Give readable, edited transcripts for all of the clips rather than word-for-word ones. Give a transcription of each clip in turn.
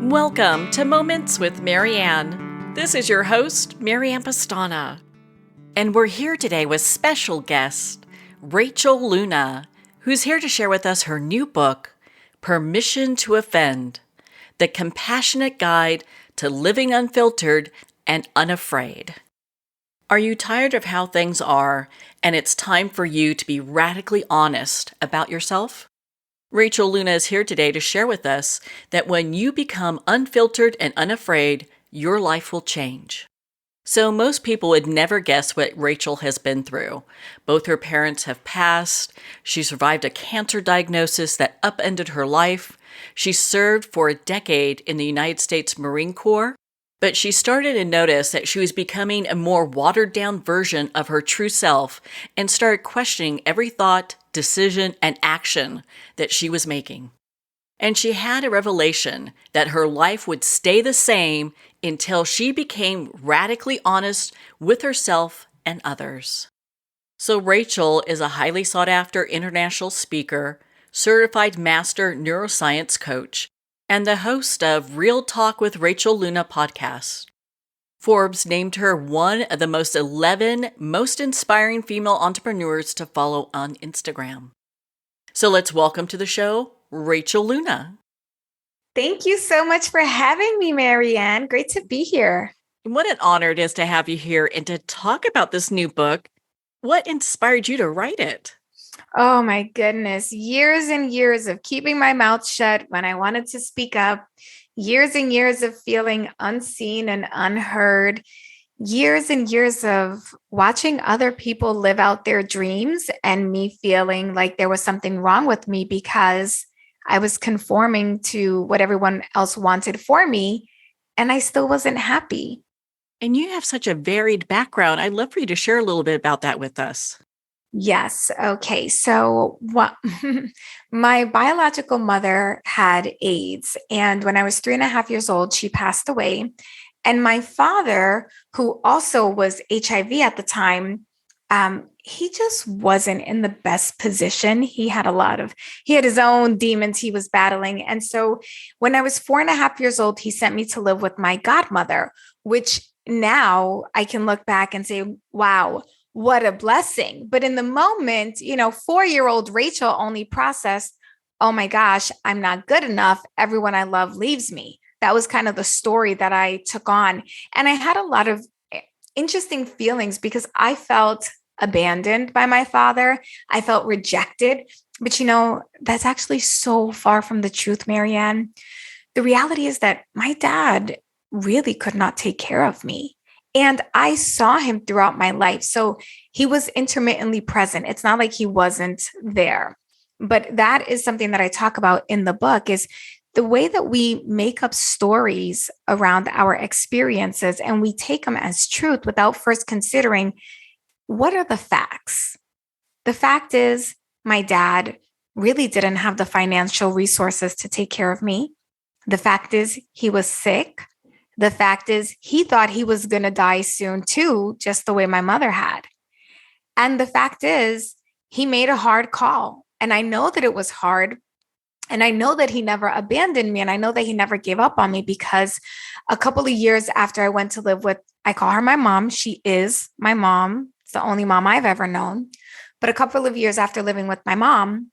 Welcome to Moments with Marianne. This is your host, Marianne Pastana. And we're here today with special guest, Rachel Luna, who's here to share with us her new book, Permission to Offend, the compassionate guide to living unfiltered and unafraid. Are you tired of how things are, and it's time for you to be radically honest about yourself? Rachel Luna is here today to share with us that when you become unfiltered and unafraid, your life will change. So most people would never guess what Rachel has been through. Both her parents have passed. She survived a cancer diagnosis that upended her life. She served for a decade in the United States Marine Corps. But she started to notice that she was becoming a more watered-down version of her true self and started questioning every thought, decision, and action that she was making. And she had a revelation that her life would stay the same until she became radically honest with herself and others. So Rachel is a highly sought-after international speaker, certified master neuroscience coach, and the host of Real Talk with Rachel Luna podcast. Forbes named her one of the 11 most inspiring female entrepreneurs to follow on Instagram. So let's welcome to the show, Rachel Luna. Thank you so much for having me, Marianne. Great to be here. What an honor it is to have you here and to talk about this new book. What inspired you to write it? Oh my goodness. Years and years of keeping my mouth shut when I wanted to speak up. Years and years of feeling unseen and unheard. Years and years of watching other people live out their dreams and me feeling like there was something wrong with me because I was conforming to what everyone else wanted for me, and I still wasn't happy. And you have such a varied background. I'd love for you to share a little bit about that with us. Yes. Okay. So my biological mother had AIDS. And when I was 3.5 years old, she passed away. And my father, who also was HIV at the time, he just wasn't in the best position. He had his own demons he was battling. And so when I was 4.5 years old, he sent me to live with my godmother, which now I can look back and say, wow, what a blessing. But in the moment, 4-year-old Rachel only processed, oh my gosh, I'm not good enough. Everyone I love leaves me. That was kind of the story that I took on. And I had a lot of interesting feelings because I felt abandoned by my father. I felt rejected. But that's actually so far from the truth, Marianne. The reality is that my dad really could not take care of me. And I saw him throughout my life. So he was intermittently present. It's not like he wasn't there. But that is something that I talk about in the book is the way that we make up stories around our experiences and we take them as truth without first considering what are the facts. The fact is my dad really didn't have the financial resources to take care of me. The fact is he was sick. The fact is he thought he was going to die soon too, just the way my mother had. And the fact is he made a hard call. And I know that it was hard. And I know that he never abandoned me. And I know that he never gave up on me because a couple of years after I went to live with, I call her my mom. She is my mom. It's the only mom I've ever known. But a couple of years after living with my mom,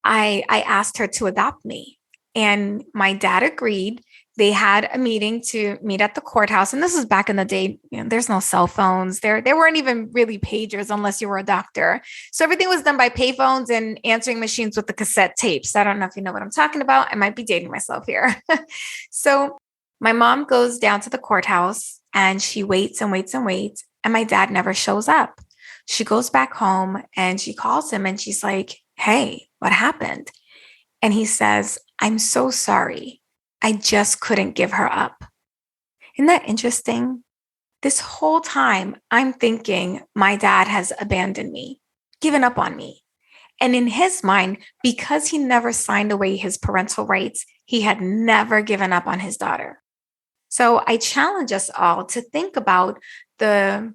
I asked her to adopt me. And my dad agreed. They had a meeting to meet at the courthouse. And this is back in the day. There's no cell phones. There weren't even really pagers unless you were a doctor. So everything was done by payphones and answering machines with the cassette tapes. I don't know if you know what I'm talking about. I might be dating myself here. So my mom goes down to the courthouse and she waits and waits and waits. And my dad never shows up. She goes back home and she calls him and she's like, hey, what happened? And he says, I'm so sorry. I just couldn't give her up. Isn't that interesting? This whole time, I'm thinking my dad has abandoned me, given up on me. And in his mind, because he never signed away his parental rights, he had never given up on his daughter. So I challenge us all to think about the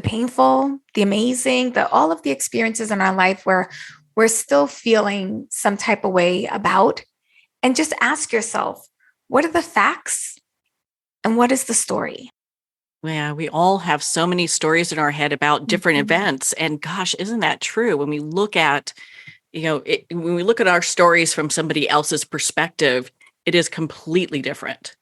painful, the amazing, all of the experiences in our life where we're still feeling some type of way about, and just ask yourself, what are the facts and what is the story? Yeah, we all have so many stories in our head about different Mhm. events. And gosh, isn't that true? When we look at, when we look at our stories from somebody else's perspective, it is completely different.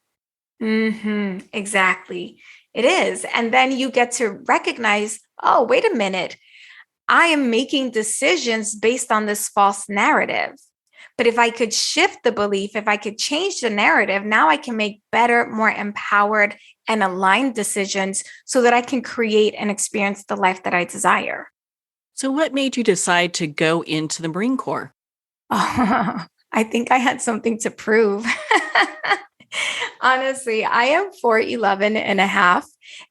Exactly. It is. And then you get to recognize, oh, wait a minute. I am making decisions based on this false narrative. But if I could shift the belief, if I could change the narrative, now I can make better, more empowered, and aligned decisions so that I can create and experience the life that I desire. So, what made you decide to go into the Marine Corps? Oh, I think I had something to prove. Honestly, I am 4'11" and a half.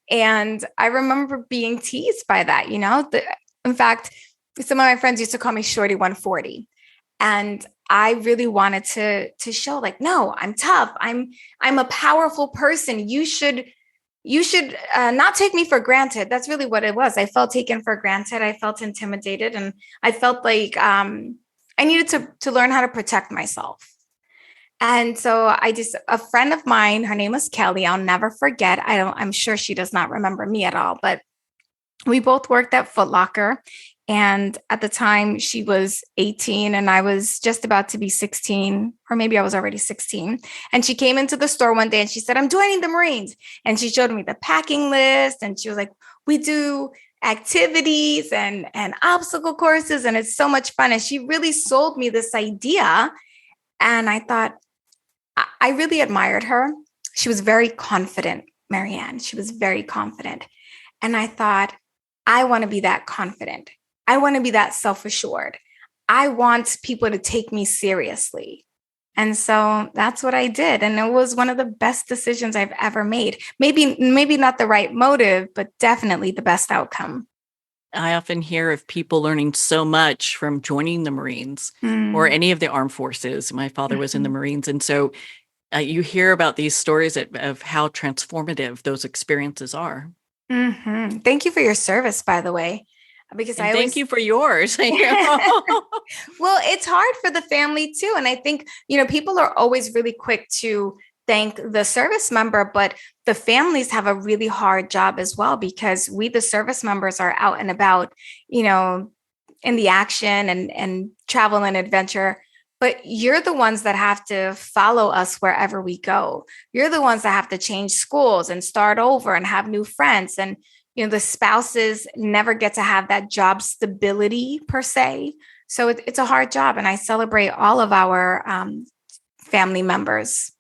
And I remember being teased by that, in fact, some of my friends used to call me Shorty 140. And I really wanted to show like, no, I'm tough. I'm a powerful person. You should not take me for granted. That's really what it was. I felt taken for granted. I felt intimidated, and I felt like I needed to learn how to protect myself. And so a friend of mine, her name was Kelly. I'll never forget. I'm sure she does not remember me at all, but we both worked at Foot Locker. And at the time, she was 18 and I was just about to be 16, or maybe I was already 16. And she came into the store one day and she said, I'm joining the Marines. And she showed me the packing list. And she was like, we do activities and obstacle courses. And it's so much fun. And she really sold me this idea. And I thought, I really admired her. She was very confident, Marianne. She was very confident. And I thought, I want to be that confident. I want to be that self-assured. I want people to take me seriously. And so that's what I did. And it was one of the best decisions I've ever made. Maybe not the right motive, but definitely the best outcome. I often hear of people learning so much from joining the Marines or Mm. any of the armed forces. My father was in the Mhm. Marines. And so you hear about these stories of how transformative those experiences are. Thank you for your service, by the way, because And I thank always you for yours. well, it's hard for the family too. And I think, people are always really quick to thank the service member, but the families have a really hard job as well because we, the service members, are out and about, you know, in the action and travel and adventure. But you're the ones that have to follow us wherever we go. You're the ones that have to change schools and start over and have new friends. And, the spouses never get to have that job stability per se. So it's a hard job. And I celebrate all of our family members.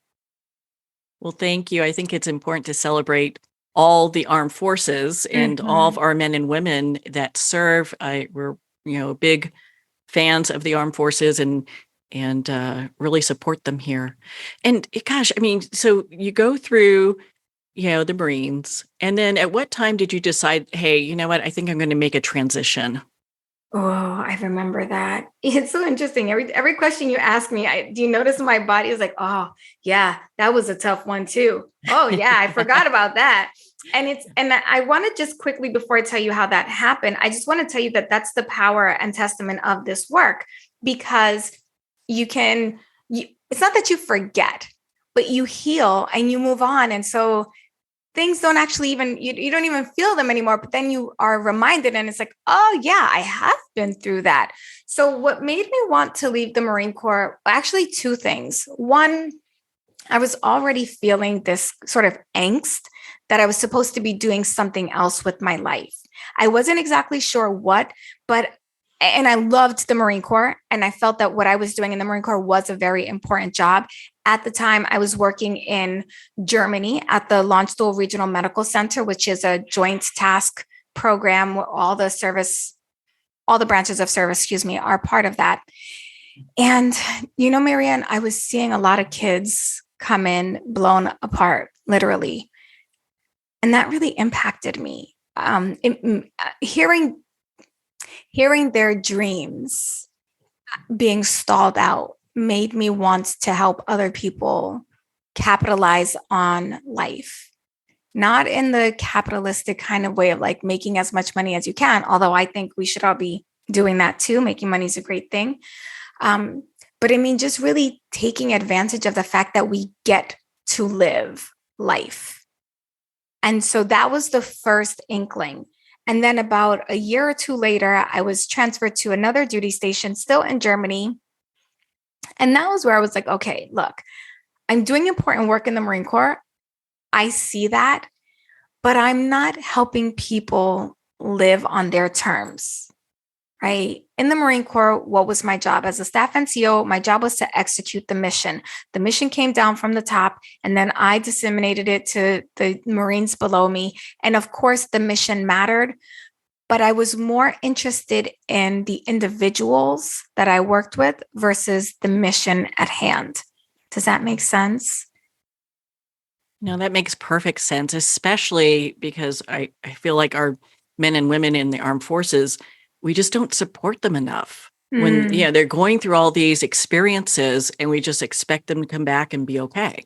Well, thank you. I think it's important to celebrate all the armed forces and all of Mhm. our men and women that serve. We're, big fans of the armed forces and really support them here. And gosh, I mean, so you go through, the Marines, and then at what time did you decide, hey, you know what? I think I'm going to make a transition. Oh, I remember that. It's so interesting. Every question you ask me, do you notice my body is like, oh yeah, that was a tough one too. Oh yeah, I forgot about that. And I want to just quickly before I tell you how that happened, I just want to tell you that that's the power and testament of this work because it's not that you forget, but you heal and you move on. And so things don't actually even you don't even feel them anymore, but then you are reminded and it's like, oh yeah, I have been through that. So what made me want to leave the Marine Corps, actually two things. One, I was already feeling this sort of angst that I was supposed to be doing something else with my life. I wasn't exactly sure what, but and I loved the Marine Corps. And I felt that what I was doing in the Marine Corps was a very important job. At the time, I was working in Germany at the Landstuhl Regional Medical Center, which is a joint task program where all the branches of service, are part of that. And, Marianne, I was seeing a lot of kids come in blown apart, literally. And that really impacted me. Hearing their dreams being stalled out made me want to help other people capitalize on life, not in the capitalistic kind of way of like making as much money as you can, although I think we should all be doing that too. Making money is a great thing. Um, but I mean, just really taking advantage of the fact that we get to live life. And so that was the first inkling. And then about a year or two later, I was transferred to another duty station, still in Germany. And that was where I was like, okay, look, I'm doing important work in the Marine Corps. I see that, but I'm not helping people live on their terms, right? In the Marine Corps, what was my job? As a staff NCO, my job was to execute the mission. The mission came down from the top, and then I disseminated it to the Marines below me. And of course, the mission mattered, but I was more interested in the individuals that I worked with versus the mission at hand. Does that make sense? No, that makes perfect sense, especially because I feel like our men and women in the armed forces, we just don't support them enough. When they're going through all these experiences and we just expect them to come back and be okay.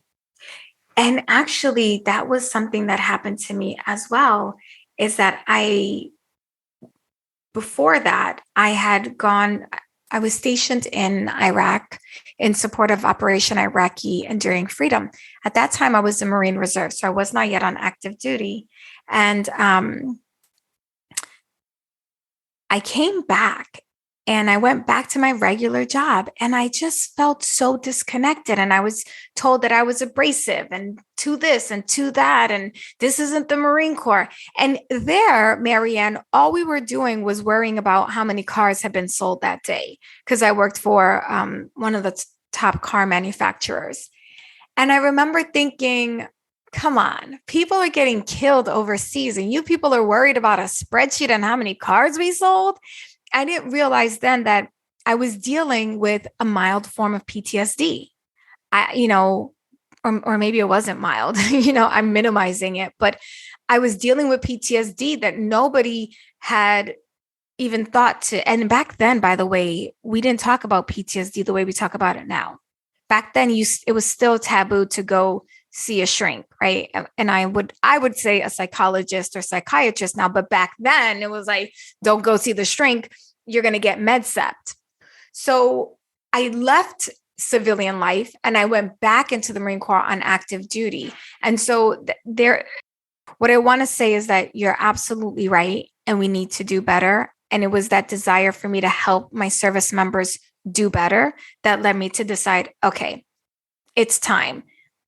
And actually, that was something that happened to me as well, is that before that, I was stationed in Iraq in support of Operation Iraqi Enduring Freedom. At that time, I was in Marine Reserve, so I was not yet on active duty. And I came back and I went back to my regular job, and I just felt so disconnected. And I was told that I was abrasive and to this and to that, and this isn't the Marine Corps. And there, Marianne, all we were doing was worrying about how many cars had been sold that day, because I worked for one of the top car manufacturers. And I remember thinking, come on, people are getting killed overseas, and you people are worried about a spreadsheet and how many cars we sold. I didn't realize then that I was dealing with a mild form of PTSD. Or maybe it wasn't mild, I'm minimizing it, but I was dealing with PTSD that nobody had even thought to. And back then, by the way, we didn't talk about PTSD the way we talk about it now. Back then, it was still taboo to go see a shrink, right? And I would say a psychologist or psychiatrist now, but back then it was like, don't go see the shrink, you're going to get med-cept. So I left civilian life and I went back into the Marine Corps on active duty. And so what I want to say is that you're absolutely right, and we need to do better. And it was that desire for me to help my service members do better that led me to decide, okay, it's time.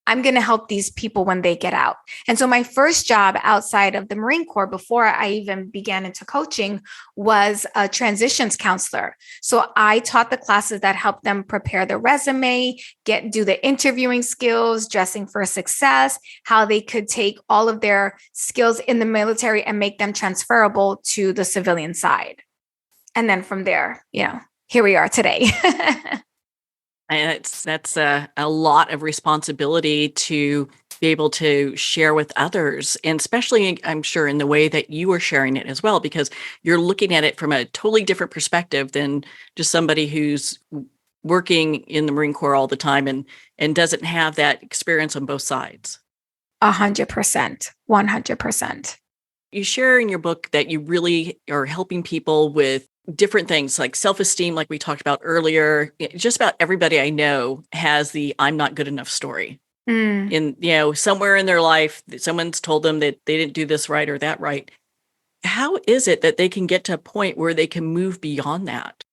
I'm going to help these people when they get out. And so my first job outside of the Marine Corps, before I even began into coaching, was a transitions counselor. So I taught the classes that helped them prepare their resume, do the interviewing skills, dressing for success, how they could take all of their skills in the military and make them transferable to the civilian side. And then from there, here we are today. And that's a lot of responsibility to be able to share with others, and especially, I'm sure, in the way that you are sharing it as well, because you're looking at it from a totally different perspective than just somebody who's working in the Marine Corps all the time and doesn't have that experience on both sides. 100%, 100%. You share in your book that you really are helping people with different things like self-esteem, like we talked about earlier. Just about everybody I know has the I'm not good enough story. In, somewhere in their life, someone's told them that they didn't do this right or that right. How is it that they can get to a point where they can move beyond that?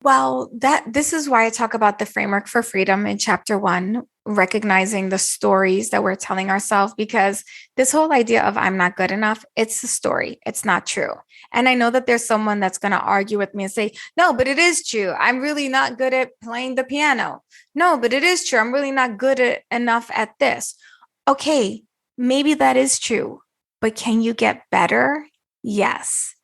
Well, this is why I talk about the framework for freedom in chapter 1, recognizing the stories that we're telling ourselves, because this whole idea of I'm not good enough, it's a story. It's not true. And I know that there's someone that's going to argue with me and say, no, but it is true. I'm really not good at playing the piano. No, but it is true. I'm really not good enough at this. Okay, maybe that is true, but can you get better? Yes.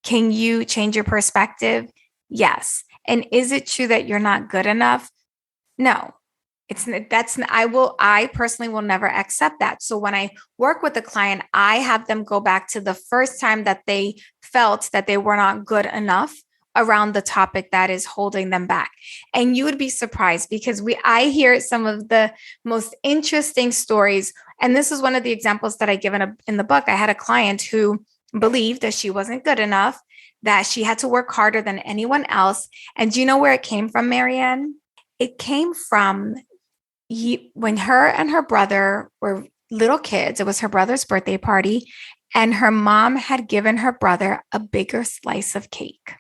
Can you change your perspective? Yes. And is it true that you're not good enough? No, I personally will never accept that. So when I work with a client, I have them go back to the first time that they felt that they were not good enough around the topic that is holding them back. And you would be surprised, because I hear some of the most interesting stories. And this is one of the examples that I give in the book. I had a client who believed that she wasn't good enough, that she had to work harder than anyone else. And do you know where it came from, Marianne? It came from when her and her brother were little kids, it was her brother's birthday party, and her mom had given her brother a bigger slice of cake.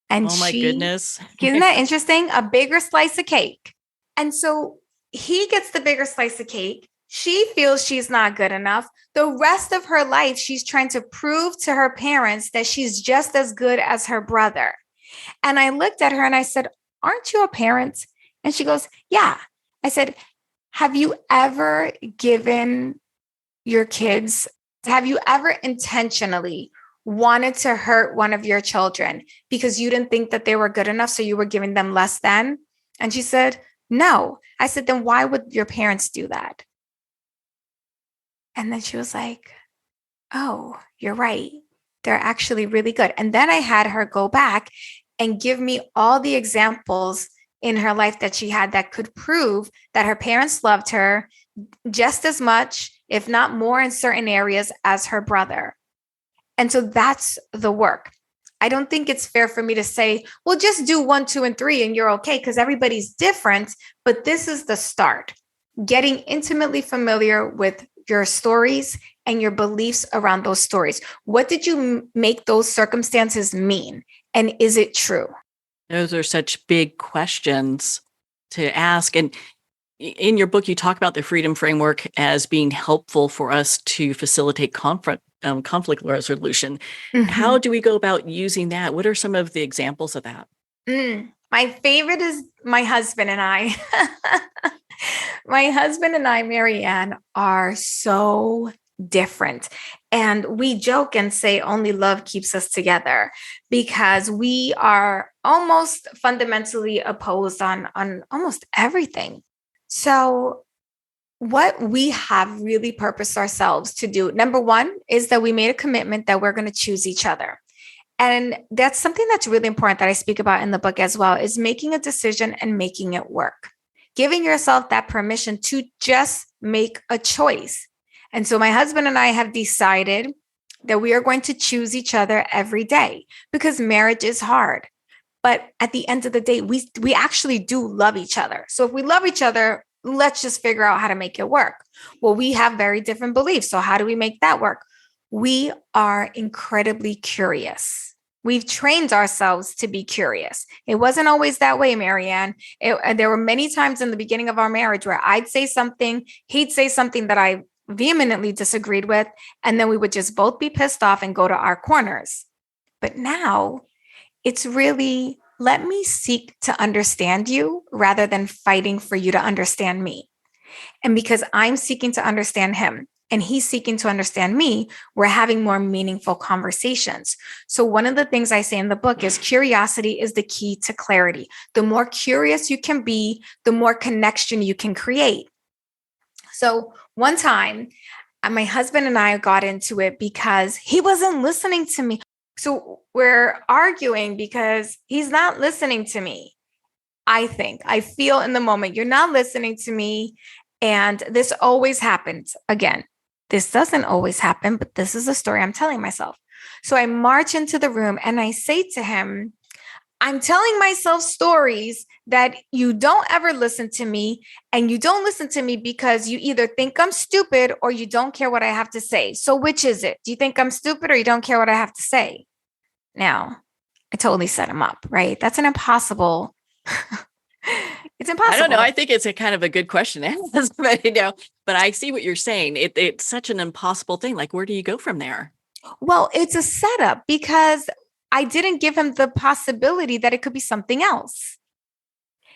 And Oh my goodness. isn't that interesting? A bigger slice of cake. And so he gets the bigger slice of cake. She feels she's not good enough. The rest of her life, she's trying to prove to her parents that she's just as good as her brother. And I looked at her and I said, "Aren't you a parent?" And she goes, "Yeah." I said, "Have you ever given your kids, have you ever intentionally wanted to hurt one of your children because you didn't think that they were good enough, so you were giving them less than?" And she said, "No." I said, "Then why would your parents do that?" And then she was like, "Oh, you're right. They're actually really good." And then I had her go back and give me all the examples in her life that she had that could prove that her parents loved her just as much, if not more in certain areas, as her brother. And so that's the work. I don't think it's fair for me to say, well, just do 1, 2, and 3 and you're okay, because everybody's different. But this is the start. Getting intimately familiar with your stories and your beliefs around those stories. What did you make those circumstances mean? And is it true? Those are such big questions to ask. And in your book, you talk about the freedom framework as being helpful for us to facilitate conflict resolution. How do we go about using that? What are some of the examples of that? My favorite is my husband and I. My husband and I, Marianne, are so different. And we joke and say only love keeps us together because we are almost fundamentally opposed on almost everything. So, what we have really purposed ourselves to do, number one, is that we made a commitment that we're going to choose each other. And that's something that's really important that I speak about in the book as well, is making a decision and making it work. Giving yourself that permission to just make a choice. And so my husband and I have decided that we are going to choose each other every day because marriage is hard. But at the end of the day, we actually do love each other. So if we love each other, let's just figure out how to make it work. Well, we have very different beliefs. So how do we make that work? We are incredibly curious. We've trained ourselves to be curious. It wasn't always that way, Marianne. There were many times in the beginning of our marriage where I'd say something, he'd say something that I vehemently disagreed with, and then we would just both be pissed off and go to our corners. But now it's really, let me seek to understand you rather than fighting for you to understand me. And because I'm seeking to understand him and he's seeking to understand me, we're having more meaningful conversations. So one of the things I say in the book is curiosity is the key to clarity. The more curious you can be, the more connection you can create. So one time, my husband and I got into it because he wasn't listening to me. So we're arguing because he's not listening to me. I feel in the moment, you're not listening to me. And this always happens. Again, this doesn't always happen, but this is a story I'm telling myself. So I march into the room and I say to him, I'm telling myself stories that you don't ever listen to me. And you don't listen to me because you either think I'm stupid or you don't care what I have to say. So which is it? Do you think I'm stupid or you don't care what I have to say? Now, I totally set him up, right? That's an impossible. It's impossible. I don't know. I think it's a kind of a good question to ask, but I see what you're saying. It's such an impossible thing. Like, where do you go from there? Well, it's a setup because I didn't give him the possibility that it could be something else.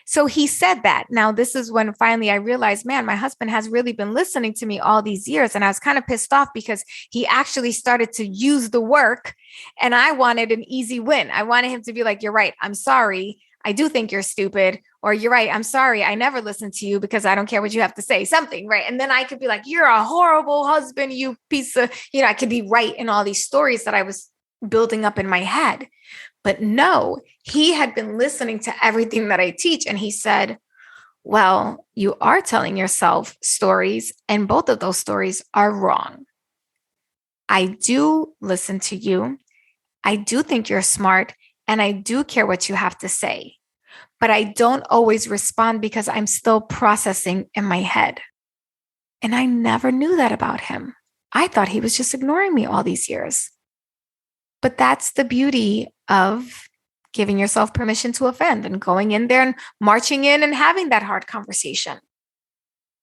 So he said that. Now, this is when finally I realized, man, my husband has really been listening to me all these years. And I was kind of pissed off because he actually started to use the work and I wanted an easy win. I wanted him to be like, you're right. I'm sorry. I do think you're stupid. Or you're right. I'm sorry. I never listened to you because I don't care what you have to say. Something, right? And then I could be like, you're a horrible husband, you piece of, I could be right in all these stories that I was building up in my head. But no, he had been listening to everything that I teach. And he said, well, you are telling yourself stories, and both of those stories are wrong. I do listen to you. I do think you're smart, and I do care what you have to say. but I don't always respond because I'm still processing in my head. And I never knew that about him. I thought he was just ignoring me all these years. But that's the beauty of giving yourself permission to offend and going in there and marching in and having that hard conversation.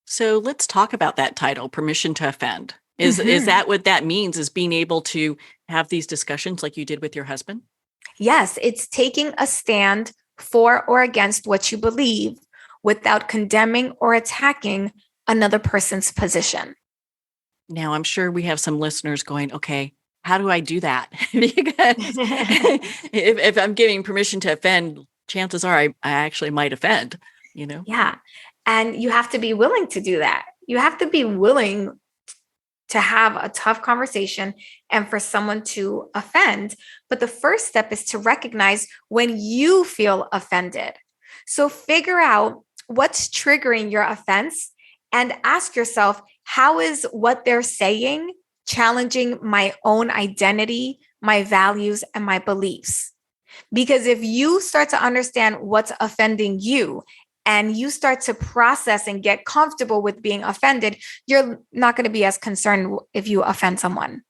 So let's talk about that title, Permission to Offend. Is that what that means, is being able to have these discussions like you did with your husband? Yes, it's taking a stand for or against what you believe without condemning or attacking another person's position. Now, I'm sure we have some listeners going, okay, how do I do that? Because if I'm giving permission to offend, chances are I actually might offend, Yeah. And you have to be willing to do that. You have to be willing to have a tough conversation and for someone to offend. But the first step is to recognize when you feel offended. So figure out what's triggering your offense and ask yourself, how is what they're saying challenging my own identity, my values, and my beliefs? Because if you start to understand what's offending you and you start to process and get comfortable with being offended, you're not going to be as concerned if you offend someone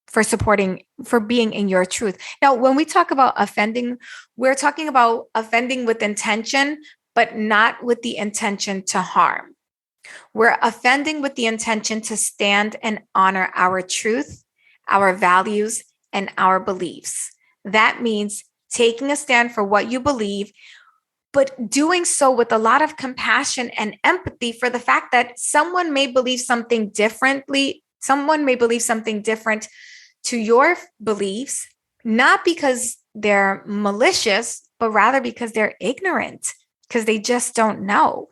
for being in your truth. Now, when we talk about offending, we're talking about offending with intention, but not with the intention to harm. We're offending with the intention to stand and honor our truth, our values, and our beliefs. That means taking a stand for what you believe, but doing so with a lot of compassion and empathy for the fact that someone may believe something differently. Someone may believe something different to your beliefs, not because they're malicious, but rather because they're ignorant, because they just don't know.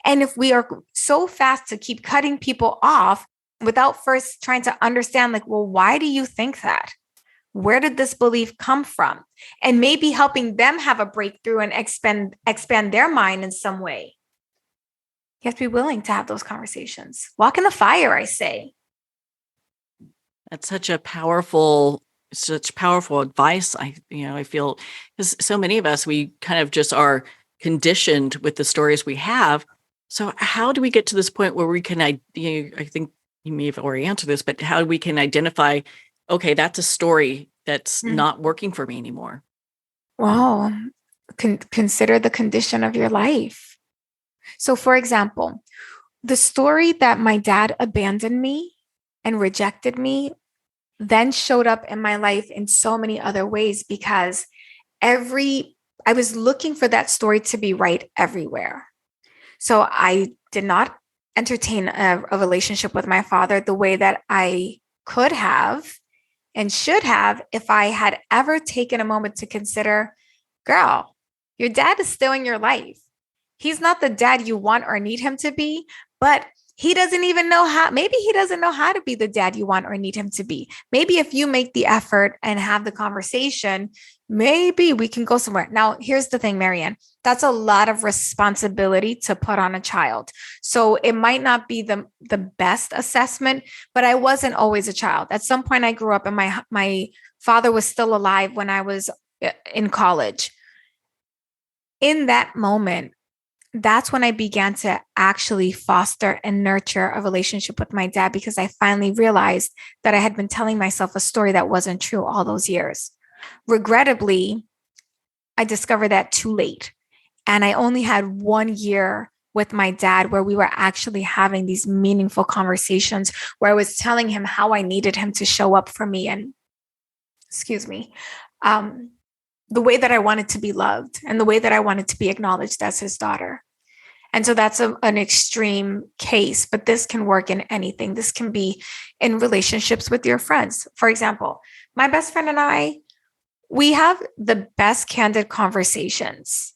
And if we are so fast to keep cutting people off without first trying to understand, like, well, why do you think that? Where did this belief come from? And maybe helping them have a breakthrough and expand their mind in some way. You have to be willing to have those conversations. Walk in the fire, I say. That's such powerful advice. I feel, because so many of us, we kind of just are conditioned with the stories we have. So how do we get to this point where we can, I think you may have already answered this, but how we can identify, okay, that's a story that's not working for me anymore? Well, consider the condition of your life. So for example, the story that my dad abandoned me and rejected me then showed up in my life in so many other ways because I was looking for that story to be right everywhere. So I did not entertain a relationship with my father the way that I could have and should have if I had ever taken a moment to consider, girl, your dad is still in your life. He's not the dad you want or need him to be, but he doesn't even know how. Maybe he doesn't know how to be the dad you want or need him to be. Maybe if you make the effort and have the conversation, maybe we can go somewhere. Now, here's the thing, Marianne, that's a lot of responsibility to put on a child. So it might not be the best assessment, but I wasn't always a child. At some point I grew up and my father was still alive when I was in college. In that moment, that's when I began to actually foster and nurture a relationship with my dad because I finally realized that I had been telling myself a story that wasn't true all those years. Regrettably, I discovered that too late. And I only had 1 year with my dad where we were actually having these meaningful conversations where I was telling him how I needed him to show up for me and, the way that I wanted to be loved and the way that I wanted to be acknowledged as his daughter. And so that's an extreme case, but this can work in anything. This can be in relationships with your friends. For example, my best friend and I, we have the best candid conversations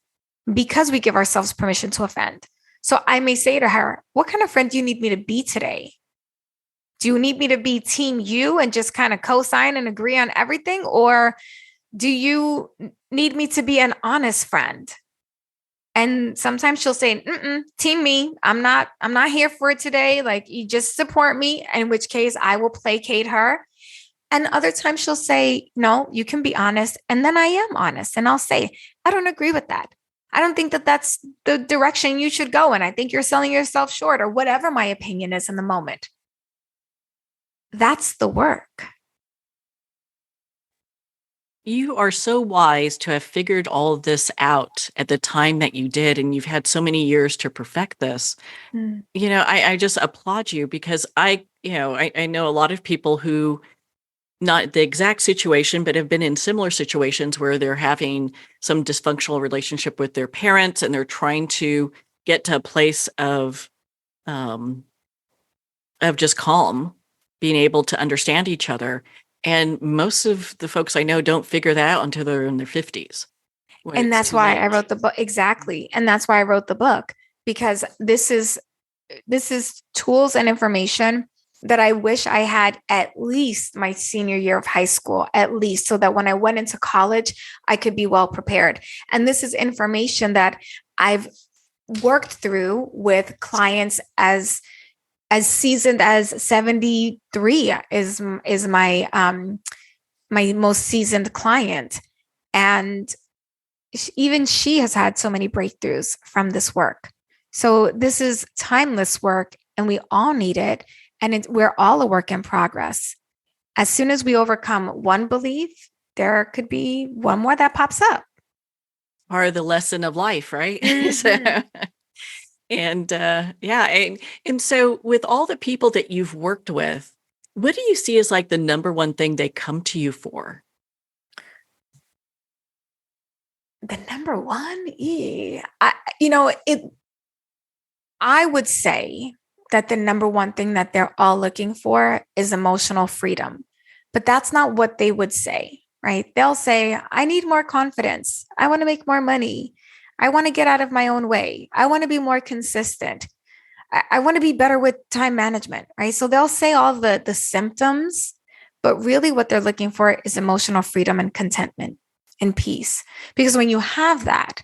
because we give ourselves permission to offend. So I may say to her, what kind of friend do you need me to be today? Do you need me to be team you and just kind of co-sign and agree on everything? Or do you need me to be an honest friend? And sometimes she'll say, team me. I'm not here for it today. Like, you just support me, in which case I will placate her. And other times she'll say, no, you can be honest. And then I am honest. And I'll say, I don't agree with that. I don't think that that's the direction you should go in. I think you're selling yourself short, or whatever my opinion is in the moment. That's the work. You are so wise to have figured all of this out at the time that you did, and you've had so many years to perfect this. Mm. I just applaud you because I know a lot of people who, not the exact situation, but have been in similar situations where they're having some dysfunctional relationship with their parents and they're trying to get to a place um, of just calm, being able to understand each other. And most of the folks I know don't figure that out until they're in their 50s, when And it's that's too why I late. wrote the book. Exactly. And that's why I wrote the book, because this is tools and information that I wish I had at least my senior year of high school, at least, so that when I went into college, I could be well prepared. And this is information that I've worked through with clients as seasoned as 73 is my most seasoned client. And even she has had so many breakthroughs from this work. So this is timeless work, and we all need it. And we're all a work in progress. As soon as we overcome one belief, there could be one more that pops up. Part of the lesson of life, right? So, Mm-hmm. and so with all the people that you've worked with, what do you see as like the number one thing they come to you for? The number one, I would say that the number one thing that they're all looking for is emotional freedom. But that's not what they would say, right? They'll say, I need more confidence. I want to make more money. I want to get out of my own way. I want to be more consistent. I want to be better with time management, right? So they'll say all the symptoms, but really what they're looking for is emotional freedom and contentment and peace. Because when you have that,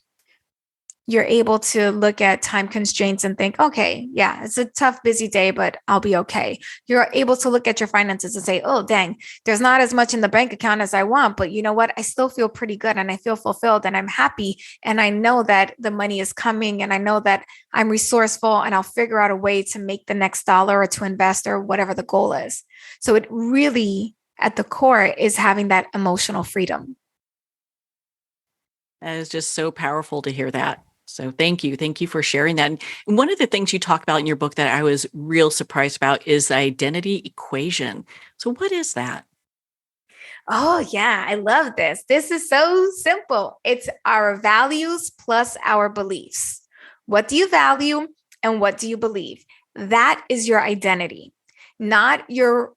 you're able to look at time constraints and think, okay, yeah, it's a tough, busy day, but I'll be okay. You're able to look at your finances and say, oh, dang, there's not as much in the bank account as I want, but you know what? I still feel pretty good and I feel fulfilled and I'm happy. And I know that the money is coming and I know that I'm resourceful and I'll figure out a way to make the next dollar or to invest or whatever the goal is. So it really, at the core, is having that emotional freedom. That is just so powerful to hear that. So thank you. Thank you for sharing that. And one of the things you talk about in your book that I was real surprised about is the identity equation. So what is that? Oh, yeah, I love this. This is so simple. It's our values plus our beliefs. What do you value and what do you believe? That is your identity, not your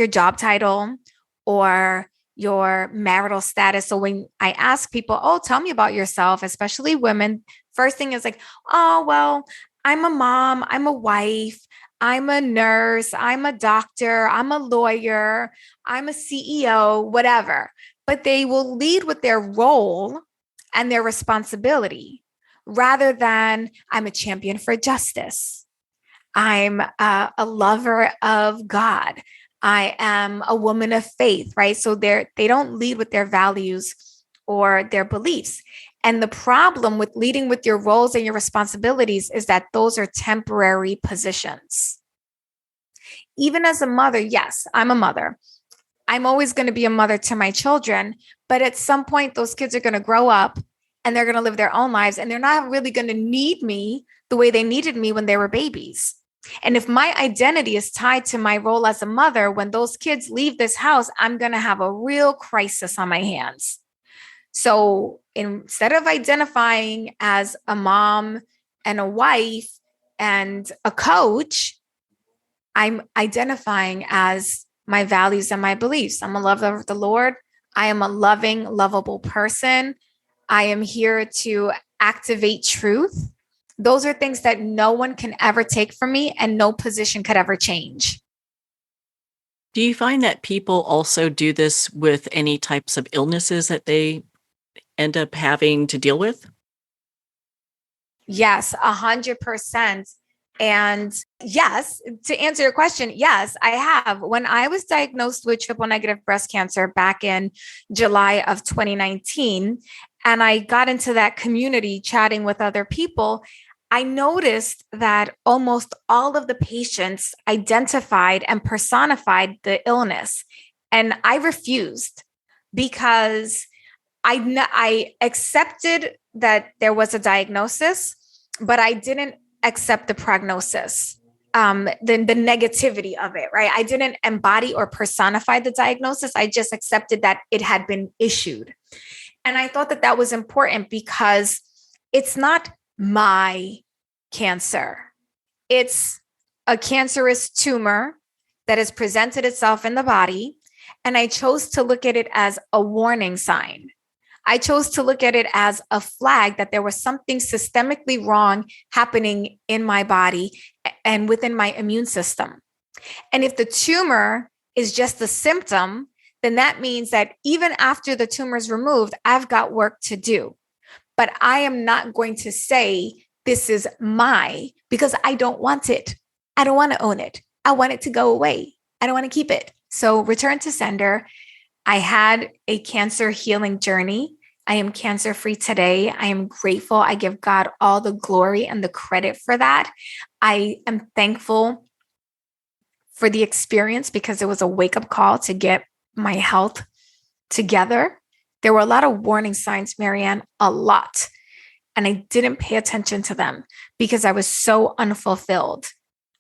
job title or your marital status. So when I ask people, "Oh, tell me about yourself," especially women, first thing is like, "Oh, well, I'm a mom, I'm a wife, I'm a nurse, I'm a doctor, I'm a lawyer, I'm a CEO, whatever." But they will lead with their role and their responsibility rather than I'm a champion for justice. I'm a lover of God. I am a woman of faith, right? So they don't lead with their values or their beliefs. And the problem with leading with your roles and your responsibilities is that those are temporary positions. Even as a mother, yes, I'm a mother. I'm always going to be a mother to my children, but at some point, those kids are going to grow up and they're going to live their own lives and they're not really going to need me the way they needed me when they were babies. And if my identity is tied to my role as a mother, when those kids leave this house, I'm going to have a real crisis on my hands. So instead of identifying as a mom and a wife and a coach, I'm identifying as my values and my beliefs. I'm a lover of the Lord. I am a loving, lovable person. I am here to activate truth. Those are things that no one can ever take from me and no position could ever change. Do you find that people also do this with any types of illnesses that they end up having to deal with? Yes, 100%. And yes, to answer your question, yes, I have. When I was diagnosed with triple negative breast cancer back in July of 2019, and I got into that community chatting with other people, I noticed that almost all of the patients identified and personified the illness. And I refused because I accepted that there was a diagnosis, but I didn't accept the prognosis, the negativity of it, right? I didn't embody or personify the diagnosis. I just accepted that it had been issued. And I thought that that was important because it's not my cancer. It's a cancerous tumor that has presented itself in the body. And I chose to look at it as a warning sign. I chose to look at it as a flag that there was something systemically wrong happening in my body and within my immune system. And if the tumor is just a symptom, then that means that even after the tumor is removed, I've got work to do. But I am not going to say this is because I don't want it. I don't want to own it. I want it to go away. I don't want to keep it. So return to sender. I had a cancer healing journey. I am cancer-free today. I am grateful. I give God all the glory and the credit for that. I am thankful for the experience because it was a wake-up call to get my health together. There were a lot of warning signs, Marianne, a lot. And I didn't pay attention to them because I was so unfulfilled.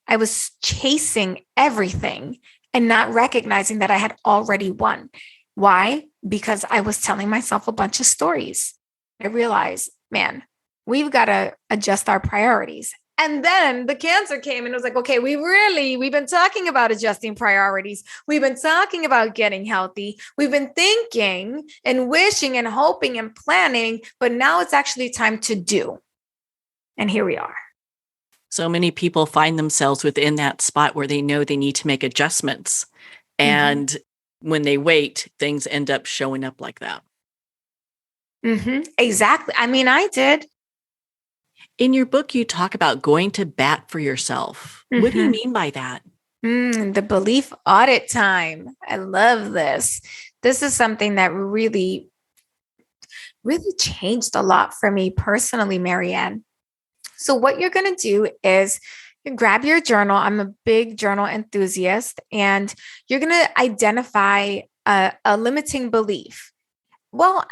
I was chasing everything and not recognizing that I had already won. Why? Because I was telling myself a bunch of stories. I realized, man, we've got to adjust our priorities. And then the cancer came and it was like, okay, we've been talking about adjusting priorities. We've been talking about getting healthy. We've been thinking and wishing and hoping and planning, but now it's actually time to do. And here we are. So many people find themselves within that spot where they know they need to make adjustments. And when they wait, things end up showing up like that. Exactly. I mean, I did. In your book, you talk about going to bat for yourself. What do you mean by that? The belief audit time. I love this. This is something that really, really changed a lot for me personally, Marianne. So what you're going to do is you grab your journal. I'm a big journal enthusiast, and you're going to identify a limiting belief. Well,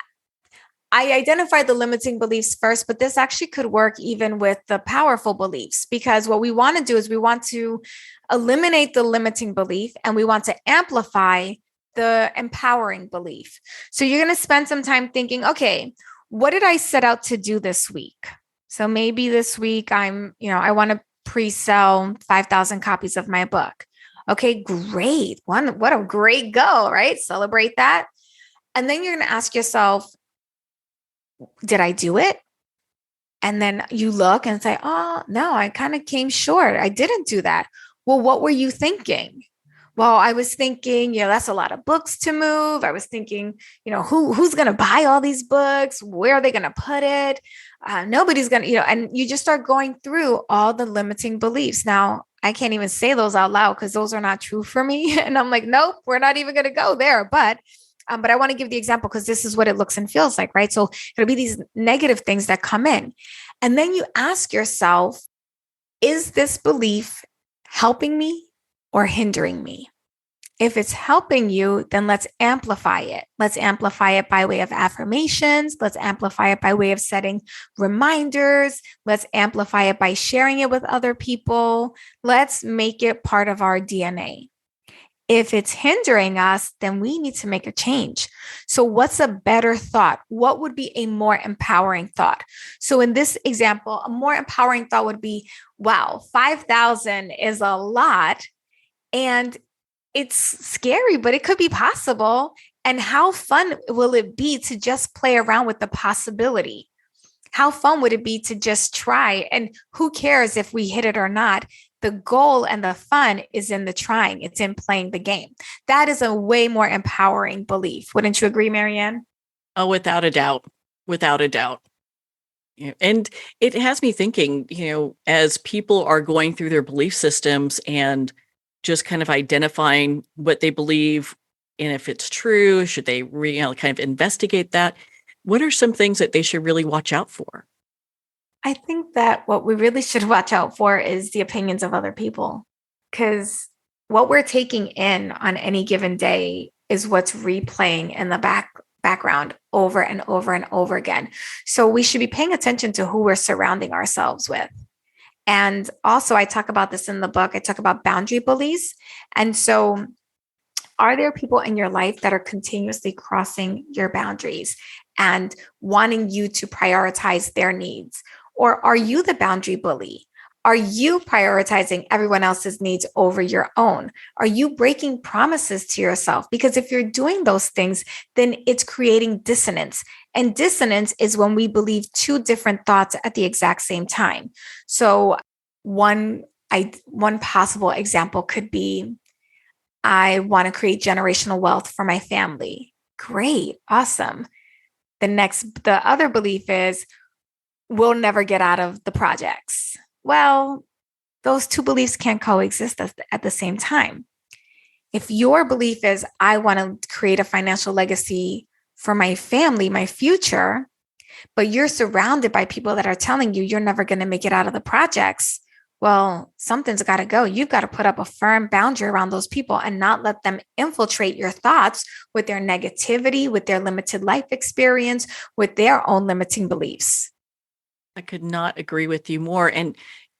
I identified the limiting beliefs first, but this actually could work even with the powerful beliefs, because what we want to do is we want to eliminate the limiting belief and we want to amplify the empowering belief. So you're going to spend some time thinking, okay, what did I set out to do this week? So maybe this week I want to pre-sell 5,000 copies of my book. Okay, great. What a great goal, right? Celebrate that. And then you're going to ask yourself, did I do it? And then you look and say, oh, no, I kind of came short. I didn't do that. Well, what were you thinking? Well, I was thinking, that's a lot of books to move. I was thinking, who's going to buy all these books? Where are they going to put it? Nobody's going to, and you just start going through all the limiting beliefs. Now, I can't even say those out loud because those are not true for me. And I'm like, nope, we're not even going to go there. But I want to give the example because this is what it looks and feels like, right? So it'll be these negative things that come in. And then you ask yourself, is this belief helping me or hindering me? If it's helping you, then let's amplify it. Let's amplify it by way of affirmations. Let's amplify it by way of setting reminders. Let's amplify it by sharing it with other people. Let's make it part of our DNA. If it's hindering us, then we need to make a change. So what's a better thought? What would be a more empowering thought? So in this example, a more empowering thought would be, wow, 5,000 is a lot. And it's scary, but it could be possible. And how fun will it be to just play around with the possibility? How fun would it be to just try? And who cares if we hit it or not? The goal and the fun is in the trying. It's in playing the game. That is a way more empowering belief. Wouldn't you agree, Marianne? Oh, without a doubt. Without a doubt. And it has me thinking, as people are going through their belief systems and just kind of identifying what they believe and if it's true, should they kind of investigate that? What are some things that they should really watch out for? I think that what we really should watch out for is the opinions of other people, because what we're taking in on any given day is what's replaying in the background over and over and over again. So we should be paying attention to who we're surrounding ourselves with. And also, I talk about this in the book. I talk about boundary bullies. And so, are there people in your life that are continuously crossing your boundaries and wanting you to prioritize their needs? Or are you the boundary bully? Are you prioritizing everyone else's needs over your own? Are you breaking promises to yourself? Because if you're doing those things, then it's creating dissonance. And dissonance is when we believe two different thoughts at the exact same time. So one possible example could be, I want to create generational wealth for my family. Great, awesome. The other belief is, we'll never get out of the projects. Well, those two beliefs can't coexist at the same time. If your belief is, I want to create a financial legacy for my family, my future, but you're surrounded by people that are telling you you're never going to make it out of the projects, well, something's got to go. You've got to put up a firm boundary around those people and not let them infiltrate your thoughts with their negativity, with their limited life experience, with their own limiting beliefs. I could not agree with you more. And,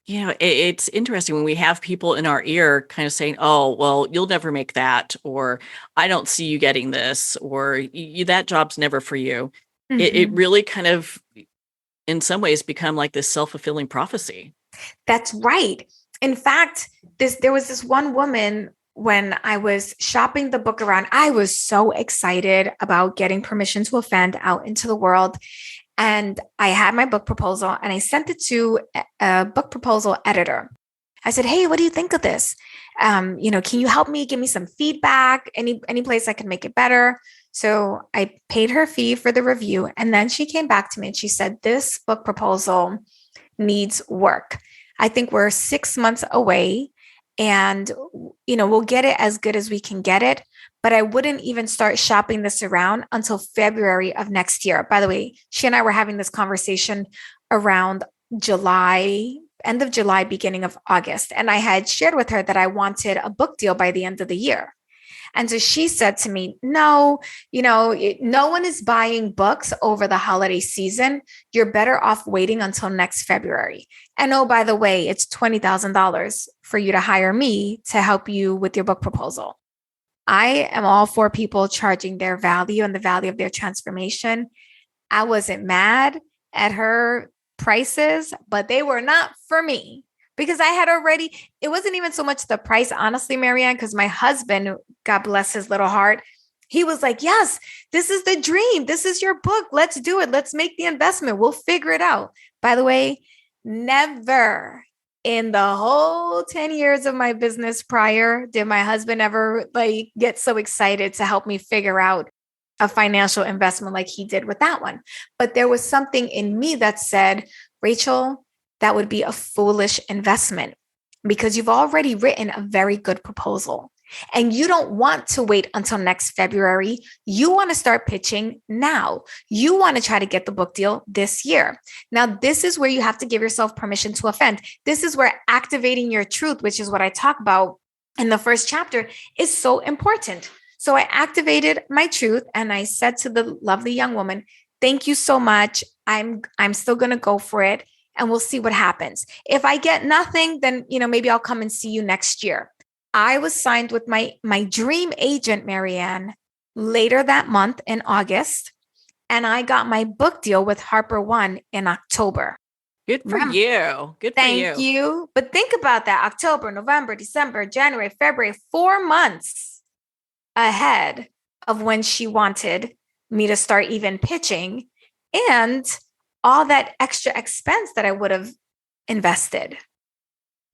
it's interesting when we have people in our ear kind of saying, oh, well, you'll never make that, or I don't see you getting this, or that job's never for you. Mm-hmm. It really kind of, in some ways, become like this self-fulfilling prophecy. That's right. In fact, there was this one woman when I was shopping the book around. I was so excited about getting permission to offend out into the world. And I had my book proposal and I sent it to a book proposal editor. I said, hey, what do you think of this? Can you help me, give me some feedback? Any place I can make it better? So I paid her fee for the review. And then she came back to me and she said, this book proposal needs work. I think we're 6 months away and, we'll get it as good as we can get it. But I wouldn't even start shopping this around until February of next year. By the way, she and I were having this conversation around July, end of July, beginning of August. And I had shared with her that I wanted a book deal by the end of the year. And so she said to me, no, no one is buying books over the holiday season. You're better off waiting until next February. And oh, by the way, it's $20,000 for you to hire me to help you with your book proposal. I am all for people charging their value and the value of their transformation. I wasn't mad at her prices, but they were not for me because I had already, it wasn't even so much the price, honestly, Marianne, because my husband, God bless his little heart, he was like, yes, this is the dream. This is your book. Let's do it. Let's make the investment. We'll figure it out. By the way, never in the whole 10 years of my business prior, did my husband ever get so excited to help me figure out a financial investment like he did with that one. But there was something in me that said, Rachel, that would be a foolish investment because you've already written a very good proposal. And you don't want to wait until next February. You want to start pitching now. You want to try to get the book deal this year. Now, this is where you have to give yourself permission to offend. This is where activating your truth, which is what I talk about in the first chapter, is so important. So I activated my truth and I said to the lovely young woman, thank you so much. I'm still going to go for it and we'll see what happens. If I get nothing, then, maybe I'll come and see you next year. I was signed with my dream agent, Marianne, later that month in August, and I got my book deal with Harper One in October. Good for you. Good for you. Thank you. But think about that. October, November, December, January, February, 4 months ahead of when she wanted me to start even pitching and all that extra expense that I would have invested.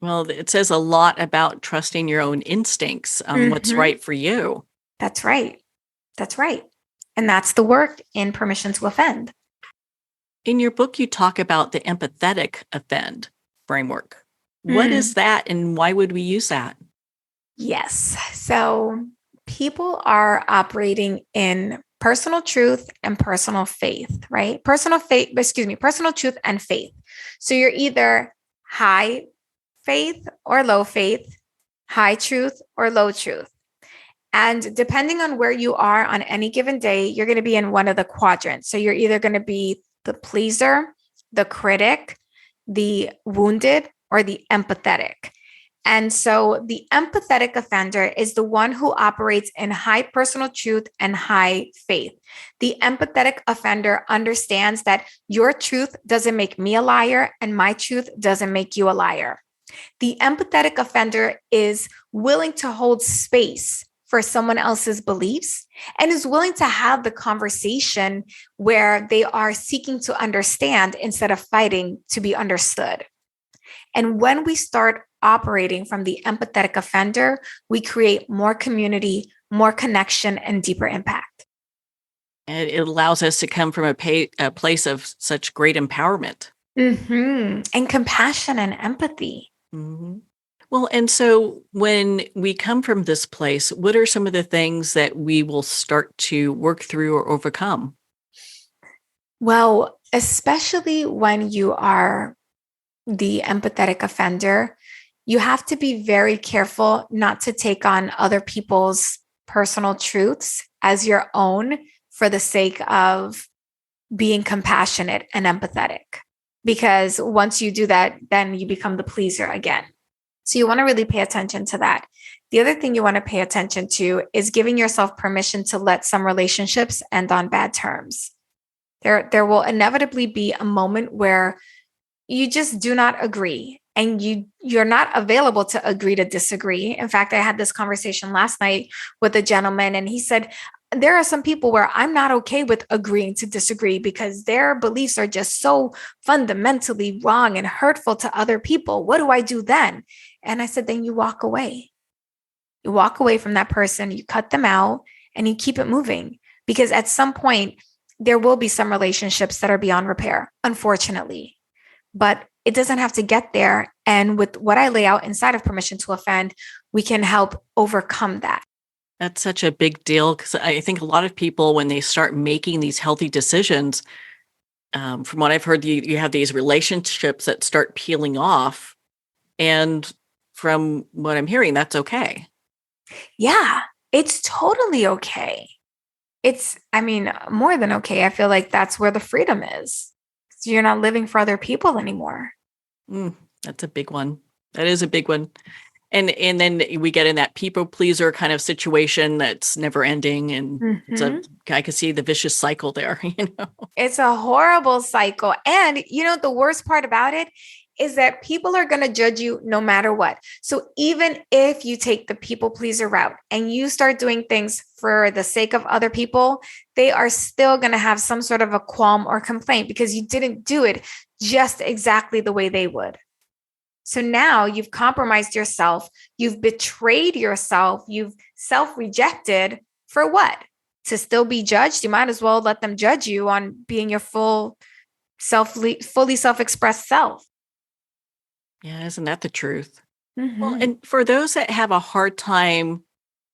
Well, it says a lot about trusting your own instincts, what's right for you. That's right. That's right. And that's the work in Permission to Offend. In your book, you talk about the empathetic offend framework. What is that and why would we use that? Yes. So people are operating in personal truth and personal faith, right? Personal truth and faith. So you're either high faith or low faith, high truth or low truth. And depending on where you are on any given day, you're going to be in one of the quadrants. So you're either going to be the pleaser, the critic, the wounded, or the empathetic. And so the empathetic offender is the one who operates in high personal truth and high faith. The empathetic offender understands that your truth doesn't make me a liar and my truth doesn't make you a liar. The empathetic offender is willing to hold space for someone else's beliefs and is willing to have the conversation where they are seeking to understand instead of fighting to be understood. And when we start operating from the empathetic offender, we create more community, more connection, and deeper impact. And it allows us to come from a place of such great empowerment. And compassion and empathy. Well, and so when we come from this place, what are some of the things that we will start to work through or overcome? Well, especially when you are the empathetic offender, you have to be very careful not to take on other people's personal truths as your own for the sake of being compassionate and empathetic. Because once you do that, then you become the pleaser again. So you want to really pay attention to that. The other thing you want to pay attention to is giving yourself permission to let some relationships end on bad terms. There will inevitably be a moment where you just do not agree and you're not available to agree to disagree. In fact, I had this conversation last night with a gentleman and he said, there are some people where I'm not okay with agreeing to disagree because their beliefs are just so fundamentally wrong and hurtful to other people. What do I do then? And I said, then you walk away. You walk away from that person, you cut them out and you keep it moving because at some point there will be some relationships that are beyond repair, unfortunately. But it doesn't have to get there. And with what I lay out inside of Permission to Offend, we can help overcome that. That's such a big deal because I think a lot of people, when they start making these healthy decisions, from what I've heard, you have these relationships that start peeling off. And from what I'm hearing, that's okay. Yeah, it's totally okay. More than okay. I feel like that's where the freedom is. You're not living for other people anymore. That's a big one. That is a big one. And then we get in that people pleaser kind of situation that's never ending. And I can see the vicious cycle there, It's a horrible cycle. And the worst part about it is that people are going to judge you no matter what. So even if you take the people pleaser route and you start doing things for the sake of other people, they are still going to have some sort of a qualm or complaint because you didn't do it just exactly the way they would. So now you've compromised yourself, you've betrayed yourself, you've self-rejected for what? To still be judged? You might as well let them judge you on being your fully self-expressed self. Yeah, isn't that the truth? Well, and for those that have a hard time,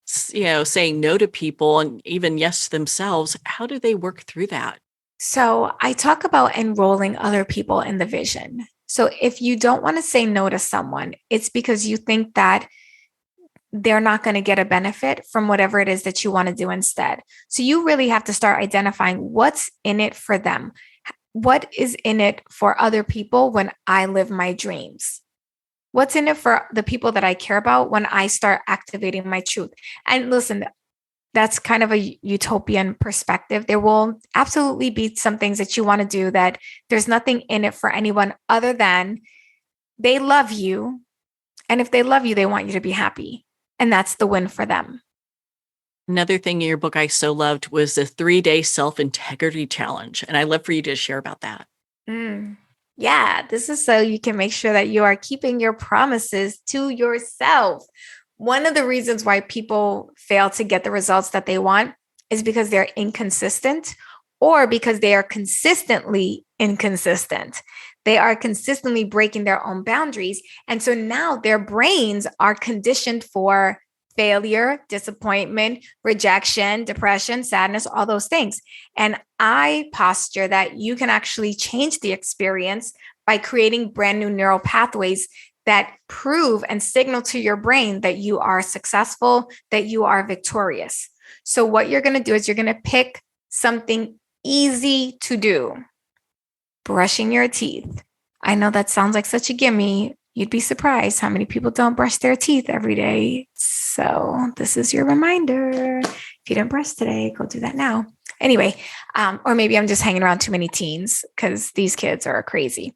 saying no to people and even yes to themselves, how do they work through that? So I talk about enrolling other people in the vision. So if you don't want to say no to someone, it's because you think that they're not going to get a benefit from whatever it is that you want to do instead. So you really have to start identifying what's in it for them. What is in it for other people when I live my dreams? What's in it for the people that I care about when I start activating my truth? And listen, that's kind of a utopian perspective. There will absolutely be some things that you want to do that there's nothing in it for anyone other than they love you. And if they love you, they want you to be happy. And that's the win for them. Another thing in your book I so loved was the 3-day self-integrity challenge. And I'd love for you to share about that. Yeah, this is so you can make sure that you are keeping your promises to yourself. One of the reasons why people fail to get the results that they want is because they're inconsistent or because they are consistently inconsistent. They are consistently breaking their own boundaries. And so now their brains are conditioned for failure, disappointment, rejection, depression, sadness, all those things. And I posture that you can actually change the experience by creating brand new neural pathways that prove and signal to your brain that you are successful, that you are victorious. So what you're going to do is you're going to pick something easy to do. Brushing your teeth. I know that sounds like such a gimme. You'd be surprised how many people don't brush their teeth every day. So this is your reminder. If you didn't brush today, go do that now. Anyway, or maybe I'm just hanging around too many teens because these kids are crazy.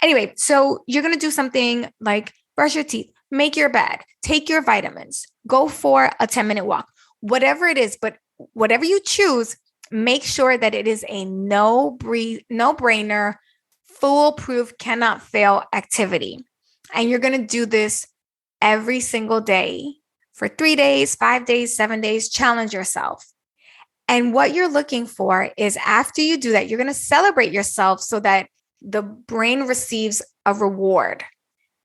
Anyway, so you're going to do something like brush your teeth, make your bed, take your vitamins, go for a 10-minute walk, whatever it is. But whatever you choose, make sure that it is a no-brainer, foolproof, cannot fail activity. And you're going to do this every single day for 3 days, 5 days, 7 days. Challenge yourself. And what you're looking for is after you do that, you're going to celebrate yourself so that the brain receives a reward,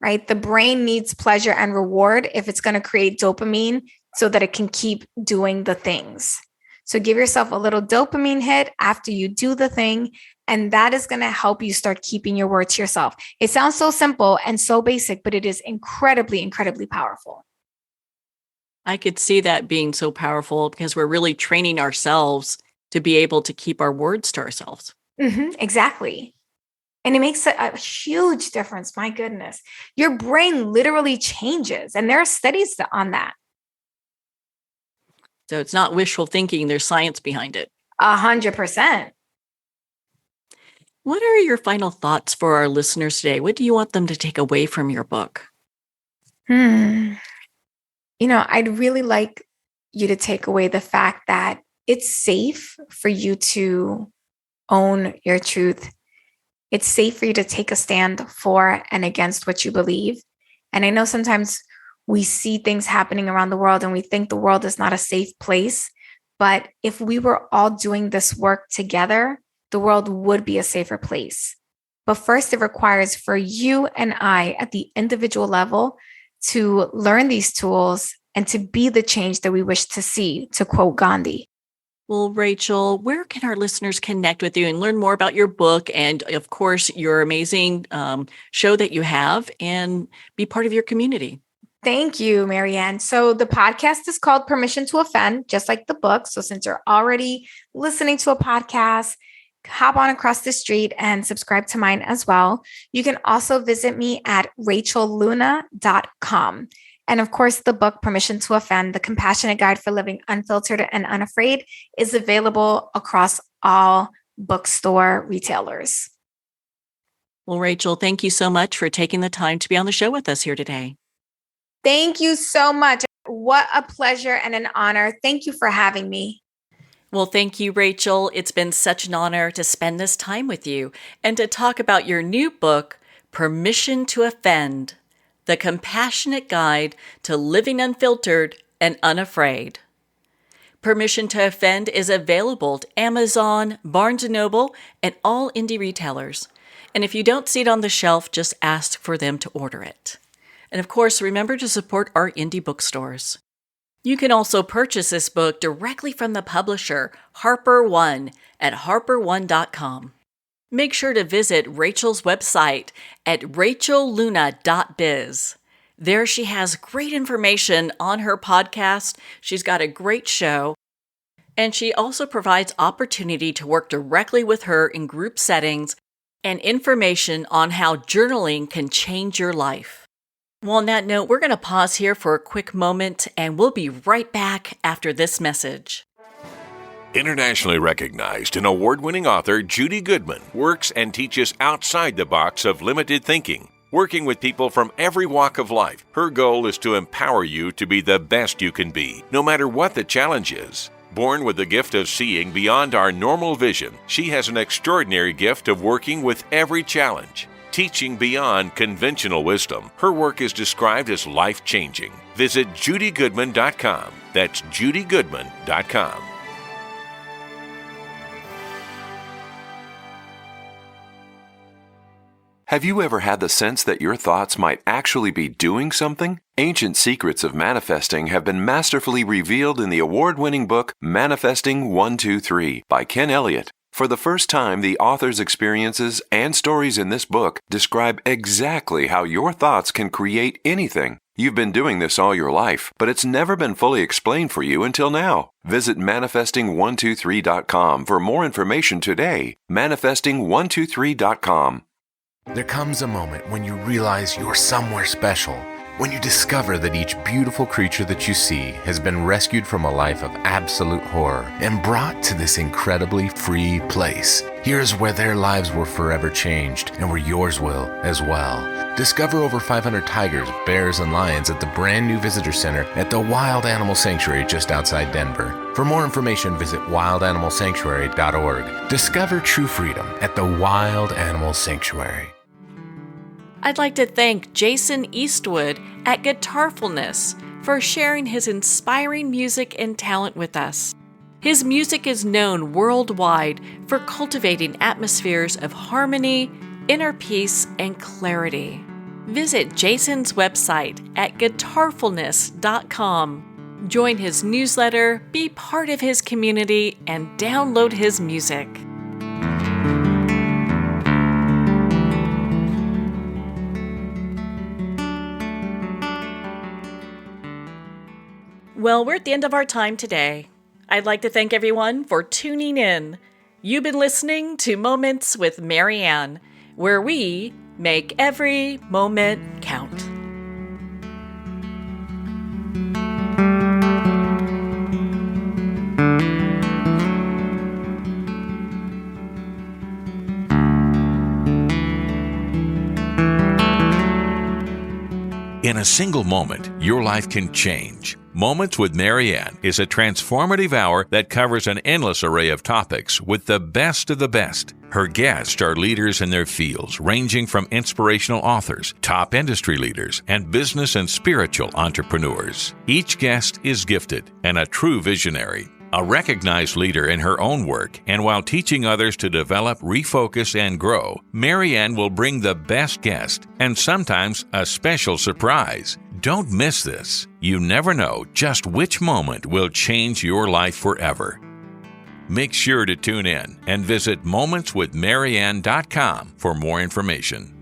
right? The brain needs pleasure and reward if it's going to create dopamine so that it can keep doing the things. So give yourself a little dopamine hit after you do the thing. And that is going to help you start keeping your word to yourself. It sounds so simple and so basic, but it is incredibly, incredibly powerful. I could see that being so powerful because we're really training ourselves to be able to keep our words to ourselves. Exactly. And it makes a huge difference. My goodness. Your brain literally changes. And there are studies on that. So it's not wishful thinking. There's science behind it. 100%. What are your final thoughts for our listeners today? What do you want them to take away from your book? I'd really like you to take away the fact that it's safe for you to own your truth. It's safe for you to take a stand for and against what you believe. And I know sometimes we see things happening around the world and we think the world is not a safe place. But if we were all doing this work together, the world would be a safer place. But first, it requires for you and I at the individual level to learn these tools and to be the change that we wish to see, to quote Gandhi. Well, Rachel, where can our listeners connect with you and learn more about your book and, of course, your amazing show that you have and be part of your community? Thank you, Marianne. So the podcast is called Permission to Offend, just like the book. So since you're already listening to a podcast, hop on across the street and subscribe to mine as well. You can also visit me at rachelluna.com. And of course, the book Permission to Offend, the Compassionate Guide for Living Unfiltered and Unafraid, is available across all bookstore retailers. Well, Rachel, thank you so much for taking the time to be on the show with us here today. Thank you so much. What a pleasure and an honor. Thank you for having me. Well, thank you, Rachel. It's been such an honor to spend this time with you and to talk about your new book, Permission to Offend, the Compassionate Guide to Living Unfiltered and Unafraid. Permission to Offend is available at Amazon, Barnes & Noble, and all indie retailers. And if you don't see it on the shelf, just ask for them to order it. And of course, remember to support our indie bookstores. You can also purchase this book directly from the publisher, Harper One, at harperone.com. Make sure to visit Rachel's website at rachelluna.biz. There she has great information on her podcast. She's got a great show. And she also provides opportunity to work directly with her in group settings and information on how journaling can change your life. Well, on that note, we're going to pause here for a quick moment, and we'll be right back after this message. Internationally recognized and award-winning author Judy Goodman works and teaches outside the box of limited thinking. Working with people from every walk of life, her goal is to empower you to be the best you can be, no matter what the challenge is. Born with the gift of seeing beyond our normal vision, she has an extraordinary gift of working with every challenge. Teaching beyond conventional wisdom, her work is described as life-changing. Visit judygoodman.com. That's judygoodman.com. Have you ever had the sense that your thoughts might actually be doing something, Ancient secrets of manifesting have been masterfully revealed in the award-winning book Manifesting 123 by Ken Elliott. For the first time, the author's experiences and stories in this book describe exactly how your thoughts can create anything. You've been doing this all your life, but it's never been fully explained for you until now. Visit manifesting123.com for more information today. Manifesting123.com. There comes a moment when you realize you're somewhere special. When you discover that each beautiful creature that you see has been rescued from a life of absolute horror and brought to this incredibly free place. Here's where their lives were forever changed and where yours will as well. Discover over 500 tigers, bears, and lions at the brand new visitor center at the Wild Animal Sanctuary just outside Denver. For more information, visit wildanimalsanctuary.org. Discover true freedom at the Wild Animal Sanctuary. I'd like to thank Jason Eastwood at Guitarfulness for sharing his inspiring music and talent with us. His music is known worldwide for cultivating atmospheres of harmony, inner peace, and clarity. Visit Jason's website at guitarfulness.com. Join his newsletter, be part of his community, and download his music. Well, we're at the end of our time today. I'd like to thank everyone for tuning in. You've been listening to Moments with Marianne, where we make every moment count. In a single moment, your life can change. Moments with Marianne is a transformative hour that covers an endless array of topics with the best of the best. Her guests are leaders in their fields, ranging from inspirational authors, top industry leaders, and business and spiritual entrepreneurs. Each guest is gifted and a true visionary, a recognized leader in her own work, and while teaching others to develop, refocus, and grow, Marianne will bring the best guest and sometimes a special surprise. Don't miss this. You never know just which moment will change your life forever. Make sure to tune in and visit momentswithmarianne.com for more information.